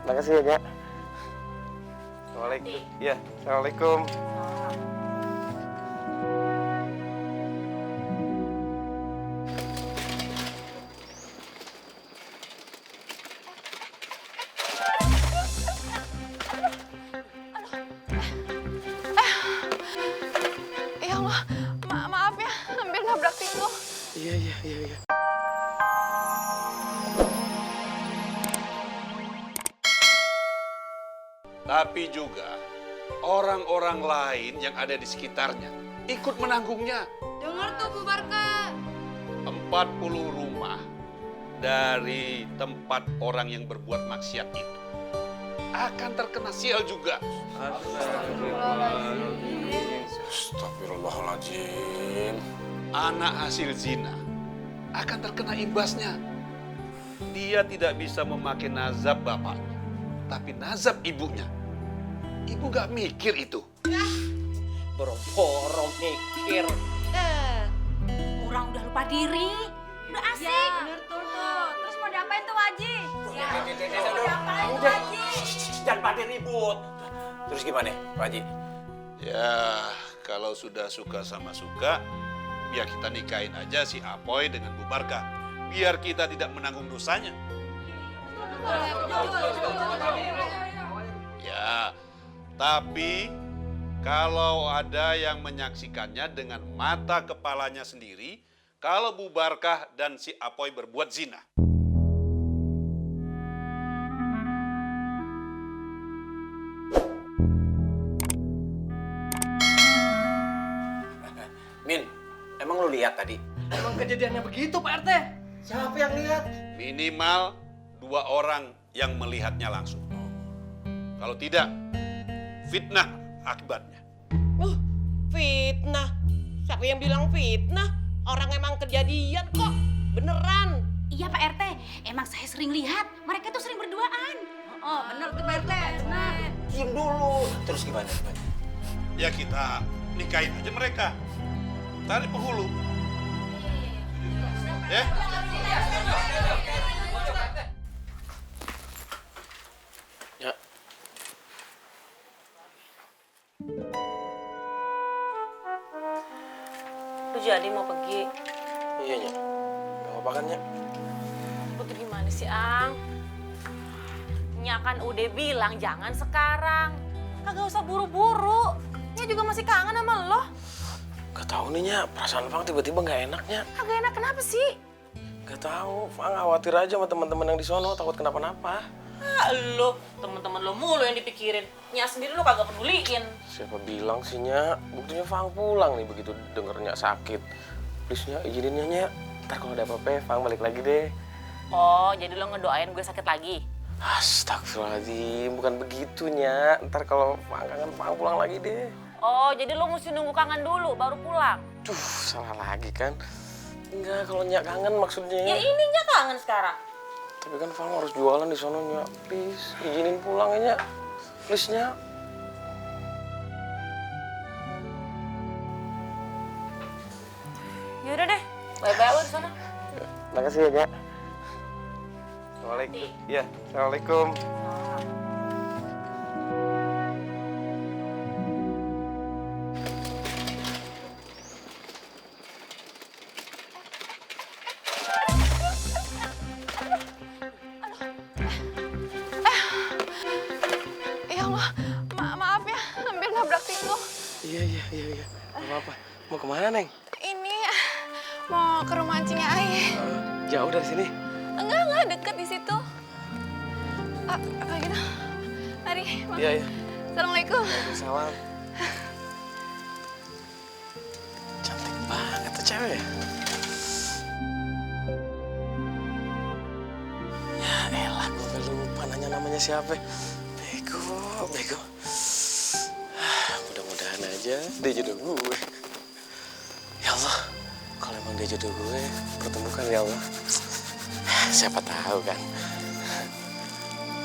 Makasih ya, Nyak. Assalamualaikum. Iya, Assalamualaikum. Ya Allah, maaf ya, hampir nabrak pintu. Iya. Tapi juga orang-orang lain yang ada di sekitarnya ikut menanggungnya. Dengar tuh Bu Barka. 40 rumah dari tempat orang yang berbuat maksiat itu akan terkena sial juga. Astagfirullahaladzim. Anak hasil zina akan terkena imbasnya. Dia tidak bisa memakai nazab bapaknya, tapi nazab ibunya. Ibu gak mikir itu. Boro-boro mikir. Orang udah lupa diri. Udah asik. Ya, bener tuh. Terus mau diapain tuh Waji? Udah, jangan pada ribut. Terus gimana, Pak Haji? Ya, kalau sudah suka sama suka, ya kita nikahin aja si Apoy dengan Bu Barka. Biar kita tidak menanggung dosanya. Ya, tapi kalau ada yang menyaksikannya dengan mata kepalanya sendiri, kalau Bu Barkah dan si Apoy berbuat zina. Min, emang lu lihat tadi? Emang kejadiannya begitu Pak RT? Siapa yang lihat? Minimal 2 orang yang melihatnya langsung. Kalau tidak, fitnah akibatnya. Fitnah. Siapa yang bilang fitnah? Orang emang kejadian kok. Beneran. Iya Pak RT, emang saya sering lihat. Mereka tuh sering berduaan. Oh, bener tuh Pak RT. Bener. Diam dulu. Terus gimana? Ya kita nikahin aja mereka. Tarik penghulu. Ya? Ya. Lu jadi mau pergi? Iya, Nyak. Gak apa-apa kan, Nyak? Lu tuh gimana sih, Ang? Nya kan udah bilang jangan sekarang. Kagak usah buru-buru. Nya juga masih kangen sama lo. Gak tahu nih, Nyak. Perasaan Fang tiba-tiba gak enak, Nyak. Kagak enak kenapa sih? Gak tahu. Fang khawatir aja sama teman-teman yang di sono, takut kenapa-napa. Ah, lo, temen-temen lo mulu yang dipikirin. Nya sendiri lo kagak peduliin. Siapa bilang sih, Nyak? Buktinya Fang pulang nih begitu denger Nyak sakit. Please, Nyak, izinin Nyak. Ntar kalau ada apa-apa, Fang balik lagi deh. Oh, jadi lo ngedoain gue sakit lagi? Astagfirullahaladzim, bukan begitu, Nyak. Ntar kalau Fang kangen, Fang pulang lagi deh. Oh, jadi lo mesti nunggu kangen dulu baru pulang? Duh, salah lagi kan. Enggak, kalau Nyak kangen maksudnya. Ya ini Nya kangen sekarang. Tapi kan Fang harus jualan di sono, Nyak. Please, izinin pulang ya, Nyak. Please, Nyak. Yaudah deh, bye-bye lo di sana. Makasih ya, Nyak. Assalamualaikum. Iya, Assalamualaikum. Ya Allah, maaf ya, hampir nabrak pintu. Iya. Gak apa-apa. Mau kemana, Neng? Ini mau ke rumah Ancingnya Ayah. Jauh dari sini. Enggak, deket di situ. Kalau gitu, mari. Bang. Iya. Assalamualaikum. Waalaikumsalam. Cantik banget tuh cewek ya. Ya elah, gue udah lupa nanya namanya siapa. Bego. Mudah-mudahan aja dia jodoh gue. Ya Allah, kalau emang dia jodoh gue, pertemukan ya Allah. Siapa tahu kan.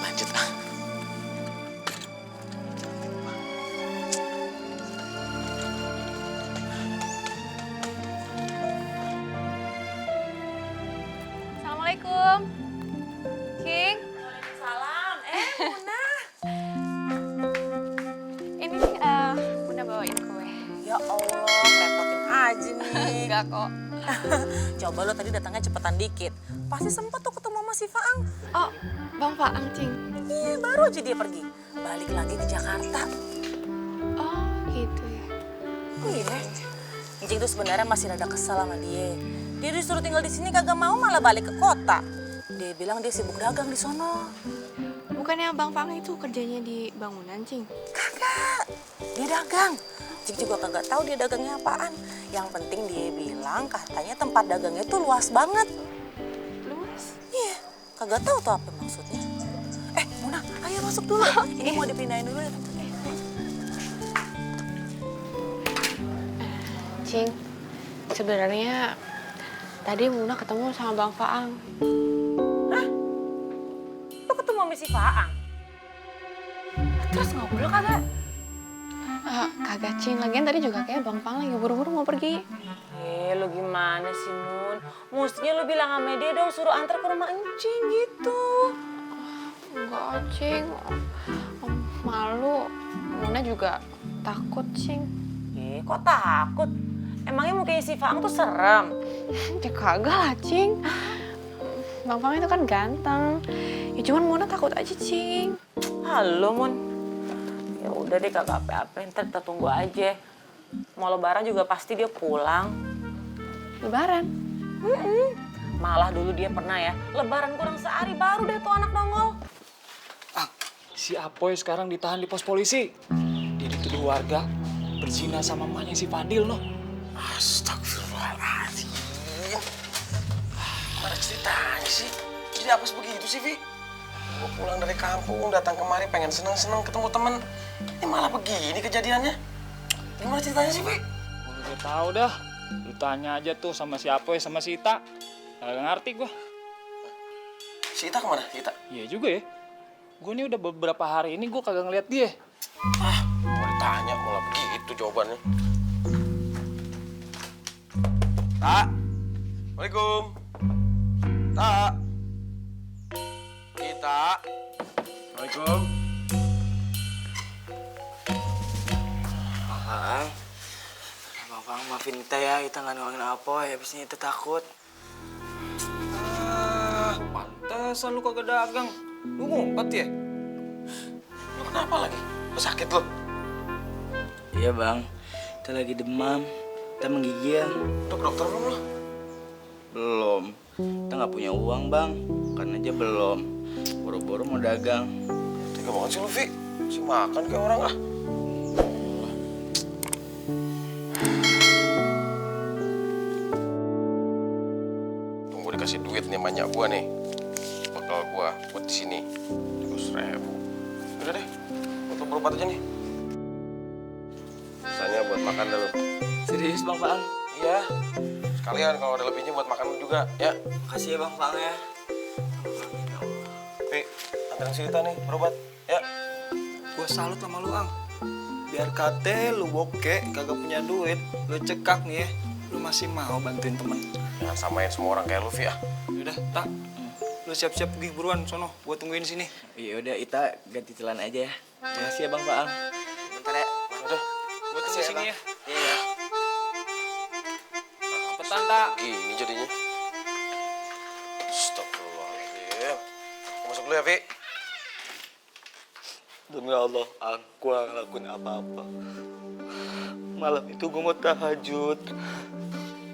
Lanjut ah. Assalamualaikum. King. Waalaikumsalam. aja nih. Enggak kok. Coba lo tadi datangnya cepetan dikit. Pasti sempet tuh ketemu sama si Faang. Oh, Bang Faang, Cing. Iya, baru aja dia pergi. Balik lagi ke Jakarta. Oh, gitu ya. Iya. Cing tuh sebenarnya masih rada kesel sama dia. Dia disuruh tinggal di sini kagak mau, malah balik ke kota. Dia bilang dia sibuk dagang di sono. Bukannya Bang Faang itu kerjanya di bangunan, Cing? Kagak, dia dagang. Cing juga kagak tahu dia dagangnya apaan. Yang penting dia bilang katanya tempat dagangnya tuh luas banget. Luas? Iya, kagak tahu tuh apa maksudnya. Muna, ayo masuk dulu. Ini mau dipindahin dulu ya. Cing, sebenarnya tadi Muna ketemu sama Bang Faang. Lo ketemu sama si Faang? Terus ngobrol kagak? Kagak, Cing. Lagian tadi juga kayak Bang Faang lagi buru-buru mau pergi. Lo gimana sih, Mun? Mestinya lo bilang sama dia dong, suruh antar ke rumah Encing gitu. Enggak, Cing. Malu. Muna juga takut, Cing. Kok takut? Emangnya mukanya si Faang tuh serem? Ya kagak lah, Cing. Bang Faang itu kan ganteng. Ya cuman Muna takut aja, Cing. Halo, Mun. Ya udah deh, kagak apa-apa. Ntar kita tunggu aja. Mau lebaran juga pasti dia pulang. Lebaran? Malah dulu dia pernah ya, lebaran kurang sehari baru deh tuh anak nongol. Si Apoy sekarang ditahan di pos polisi. Dia dituduh warga berzina sama emaknya si Fadil, noh. Astagfirullahaladzim. Mana ceritanya sih? Jadi apes begitu sih, Vi? Gue pulang dari kampung, datang kemari pengen seneng-seneng ketemu temen. Ini malah begini kejadiannya. Gimana ceritanya sih, Vi? Gue udah tahu dah. Lu tanya aja tuh sama si Apoy sama si Ita. Kagak ngerti gua. Si Ita kemana, si Ita? Iya juga ya. Gue nih udah beberapa hari ini gue kagak ngeliat dia. Mau ditanya malah begitu jawabannya. Tak. Waalaikumsalam. Tak. Kita. Waalaikumsalam. Bang Faang, maafin kita ya, kita nggak nolongin Apoy, habisnya kita takut. Pantesan lu kagak dagang. Lu ngumpet ya? Lu kenapa lagi? Lu sakit lu? Iya bang, kita lagi demam, kita menggigil. Udah ke dokter belum lu? Belum, kita nggak punya uang bang, kan aja belum. Boro-boro mau dagang. Tega banget sih lu, Vi. Masih makan kayak orang ah. Tunggu dikasih duit nih banyak gua nih. Bekal gua buat di sini. 100.000. Udah deh, untuk berobat aja nih. Sisanya buat makan dah lu. Serius bang Faang? Iya. Sekalian kalau ada lebihnya buat makan juga, ya. Makasih ya bang Faang ya. Vi, anterin si Rita nih berobat, ya. Gue salut sama lu, Ang. Biar kate lu bokek, kagak punya duit, lu cekak nih ya. Lu masih mau bantuin temen. Jangan samain semua orang kayak lu, Vi, ah. Yaudah, tak. Lu siap-siap pergi buruan sono, gua tungguin sini. Iya udah, Ita ganti celana aja ya. Makasih ya bang Faang. Bentar ya. Udah. Gua tunggu sini ya. Iya. Cepetan, tak. Gini jadinya. Astagfirullahaladzim. Masuk dulu ya, Vi. Demi Allah, aku gak ngelakuin apa-apa. Malam itu gue mau tahajud.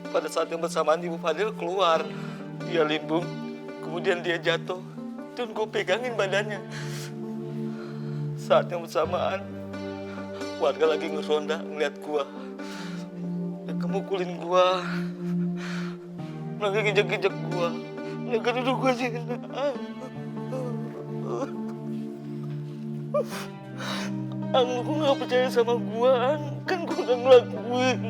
Pada saat yang bersamaan Ibu Fadil keluar. Dia limbung, kemudian dia jatuh. Dan gue pegangin badannya. Saat yang bersamaan, warga lagi ngeronda ngeliat gue. Mereka mukulin gue. Mereka gejek-gejek gue. Mereka duduk gue sini. Aku gak percaya sama gua, kan gua udah ngelakuin.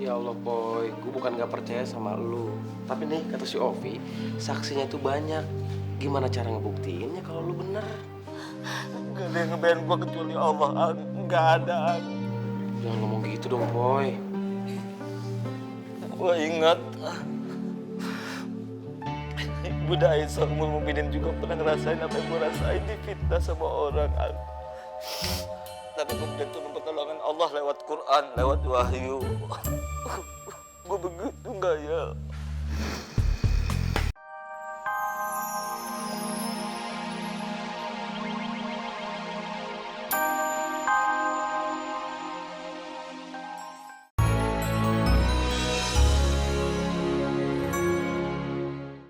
Ya Allah, Boy. Gue bukan gak percaya sama lu. Tapi nih, kata si Ovi, saksinya itu banyak. Gimana cara ngebuktiinnya kalau lu bener? Gak ada yang ngebayar gua kecuali Allah, Ang. Gak ada, Ang. Jangan ngomong gitu dong, Boy. Gua ingat Bunda Aisyah Ummul Mukminin juga pernah ngerasain apa yang gua rasain, difitnah sama orang, Ang. Tapi kemudian turun pertolongan Allah lewat Quran, lewat wahyu. gue begitu nggak ya?